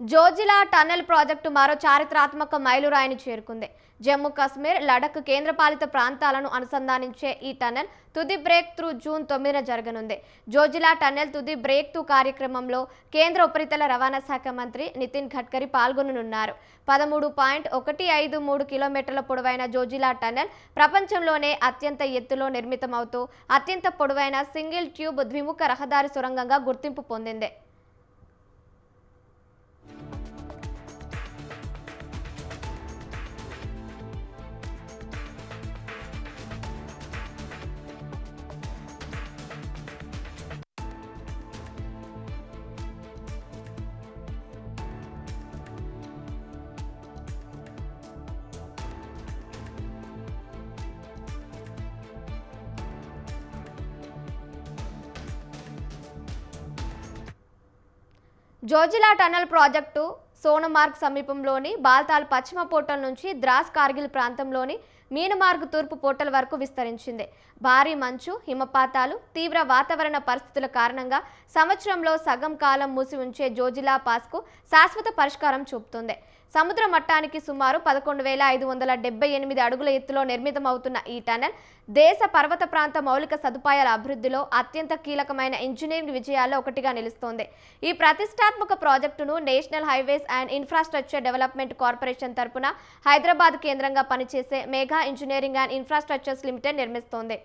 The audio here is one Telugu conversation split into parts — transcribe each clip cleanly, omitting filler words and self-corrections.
జోజిలా టన్నెల్ ప్రాజెక్టు మరో చారిత్రాత్మక మైలురాయిని చేరుకుంది. జమ్మూ కాశ్మీర్, లడఖ్ కేంద్రపాలిత ప్రాంతాలను అనుసంధానించే ఈ టన్నెల్ తుది బ్రేక్ త్రూ జూన్ 9న జరగనుంది. జోజిలా టన్నెల్ తుది బ్రేక్ త్రూ కార్యక్రమంలో కేంద్ర ఉపరితల రవాణా శాఖ మంత్రి నితిన్ గడ్కరీ పాల్గొననున్నారు. 13.153 కిలోమీటర్ల పొడవైన జోజిలా టన్నెల్ ప్రపంచంలోనే అత్యంత ఎత్తులో నిర్మితమవుతూ అత్యంత పొడవైన సింగిల్ ట్యూబ్ ద్విముఖ రహదారి సొరంగంగా గుర్తింపు పొందింది. జోజిలా టన్నెల్ ప్రాజెక్టు సోనమార్గ్ సమీపంలోని బాల్తాల్ పశ్చిమ పోర్టల్ నుంచి ద్రాస్ కార్గిల్ ప్రాంతంలోని మీనమార్గ్ తూర్పు పోర్టల్ వరకు విస్తరించింది. భారీ మంచు, హిమపాతాలు, తీవ్ర వాతావరణ పరిస్థితుల కారణంగా సంవత్సరంలో సగం కాలం మూసి ఉంచే జోజిలా పాస్కు శాశ్వత పరిష్కారం చూపుతుంది. సముద్ర మట్టానికి సుమారు 11,578 అడుగుల ఎత్తులో నిర్మితమవుతున్న ఈ టన్నెల్ దేశ పర్వత ప్రాంత మౌలిక సదుపాయాల అభివృద్ధిలో అత్యంత కీలకమైన ఇంజనీరింగ్ విజయాల్లో ఒకటిగా నిలుస్తోంది. ఈ ప్రతిష్టాత్మక ప్రాజెక్టును national highways and infrastructure development corporation తరపున హైదరాబాద్ కేంద్రంగా పనిచేసే mega engineering and infrastructures limited నిర్మిస్తోంది.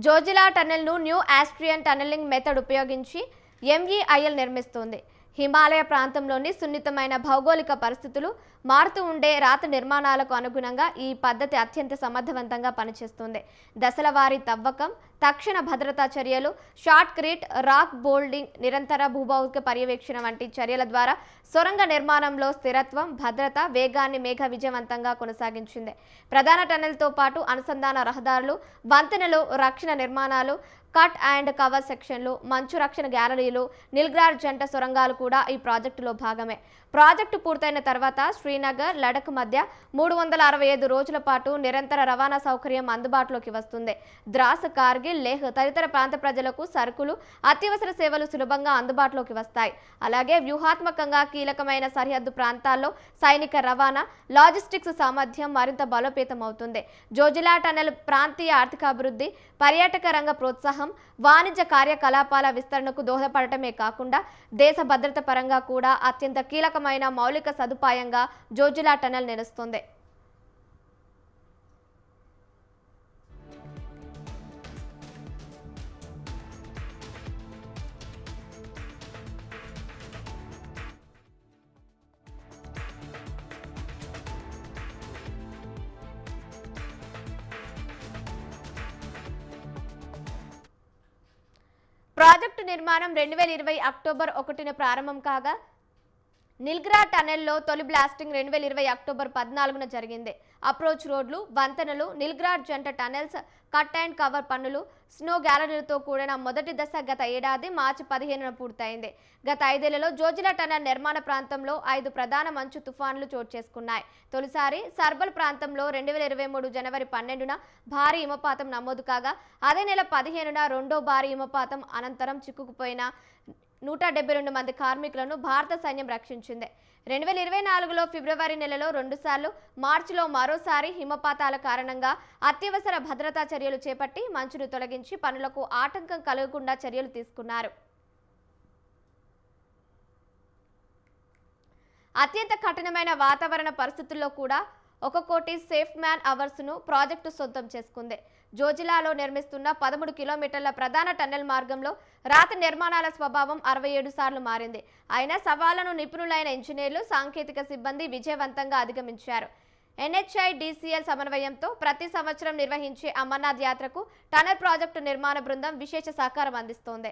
జోజిలా టన్నెల్ను న్యూ ఆస్ట్రియన్ టన్నెలింగ్ మెథడ్ ఉపయోగించి ఎంఈఐఎల్ నిర్మిస్తోంది. హిమాలయ ప్రాంతంలోని సున్నితమైన భౌగోళిక పరిస్థితులు, మారుతూ ఉండే రాతి నిర్మాణాలకు అనుగుణంగా ఈ పద్ధతి అత్యంత సమర్థవంతంగా పనిచేస్తుంది. దశల వారీ తవ్వకం, తక్షణ భద్రతా చర్యలు, షార్ట్ క్రీట్, రాక్ బోల్డింగ్, నిరంతర భూభౌతిక పర్యవేక్షణ వంటి చర్యల ద్వారా సొరంగ నిర్మాణంలో స్థిరత్వం, భద్రత, వేగాన్ని మేఘ విజయవంతంగా కొనసాగించింది. ప్రధాన టన్నెల్తో పాటు అనుసంధాన రహదారులు, వంతెనలు, రక్షణ నిర్మాణాలు, కట్ అండ్ కవర్ సెక్షన్లు, మంచు రక్షణ గ్యాలరీలు, నిల్గ్రాడ్ జంట సొరంగాలు కూడా ఈ ప్రాజెక్టులో భాగమే. ప్రాజెక్టు పూర్తయిన తర్వాత శ్రీనగర్, లడఖ్ మధ్య 365 రోజుల పాటు నిరంతర రవాణా సౌకర్యం అందుబాటులోకి వస్తుంది. ద్రాస్, కార్గిల్, లేహ్ తదితర ప్రాంత ప్రజలకు సరుకులు, అత్యవసర సేవలు సులభంగా అందుబాటులోకి వస్తాయి. అలాగే వ్యూహాత్మకంగా కీలకమైన సరిహద్దు ప్రాంతాల్లో సైనిక రవాణా, లాజిస్టిక్స్ సామర్థ్యం మరింత బలోపేతం అవుతుంది. జోజిలా టన్నెల్ ప్రాంతీయ ఆర్థికాభివృద్ధి, పర్యాటక రంగ ప్రోత్సాహం, వాణిజ్య కార్యకలాపాల విస్తరణకు దోహదపడటమే కాకుండా దేశ భద్రత పరంగా కూడా అత్యంత కీలకమైన మౌలిక సదుపాయంగా జోజిలా టన్నెల్ నిలుస్తుంది. ప్రాజెక్టు నిర్మాణం 2020 అక్టోబర్ 1న ప్రారంభం కాగా నిల్గ్రాడ్ టన్నెల్లో తొలి బ్లాస్టింగ్ 2020 అక్టోబర్ 14న జరిగింది. అప్రోచ్ రోడ్లు, వంతెనలు, నిల్గ్రాడ్ జంట టన్నెల్స్, కట్ అండ్ కవర్ పనులు, స్నో గ్యాలరీలతో కూడిన మొదటి దశ గత ఏడాది మార్చి 15న పూర్తయింది. గత 5 ఏళ్లలో జోజిలా టన్నెల్ నిర్మాణ ప్రాంతంలో 5 ప్రధాన మంచు తుఫాన్లు చోటు చేసుకున్నాయి. తొలిసారి సర్బల్ ప్రాంతంలో 2023 జనవరి 12న భారీ హిమపాతం నమోదు కాగా అదే నెల 15న రెండో భారీ హిమపాతం అనంతరం చిక్కుకుపోయిన 172 మంది కార్మికులను భారత సైన్యం రక్షించింది. 2024లో ఫిబ్రవరి నెలలో 2 సార్లు, మార్చిలో మరోసారి హిమపాతాల కారణంగా అత్యవసర భద్రతా చర్యలు చేపట్టి మంచును తొలగించి పనులకు ఆటంకం కలగకుండా చర్యలు తీసుకున్నారు. అత్యంత కఠినమైన వాతావరణ పరిస్థితుల్లో కూడా 1,00,00,000 సేఫ్ మ్యాన్ అవర్స్ను ప్రాజెక్టు సొంతం చేసుకుంది. జోజిలాలో నిర్మిస్తున్న 13 కిలోమీటర్ల ప్రధాన టన్నెల్ మార్గంలో రాతి నిర్మాణాల స్వభావం 67 సార్లు మారింది. అయినా సవాళ్లను నిపుణులైన ఇంజనీర్లు, సాంకేతిక సిబ్బంది విజయవంతంగా అధిగమించారు. NHIDCL సమన్వయంతో ప్రతి సంవత్సరం నిర్వహించే అమర్నాథ్ యాత్రకు టన్నెల్ ప్రాజెక్టు నిర్మాణ బృందం విశేష సహకారం అందిస్తోంది.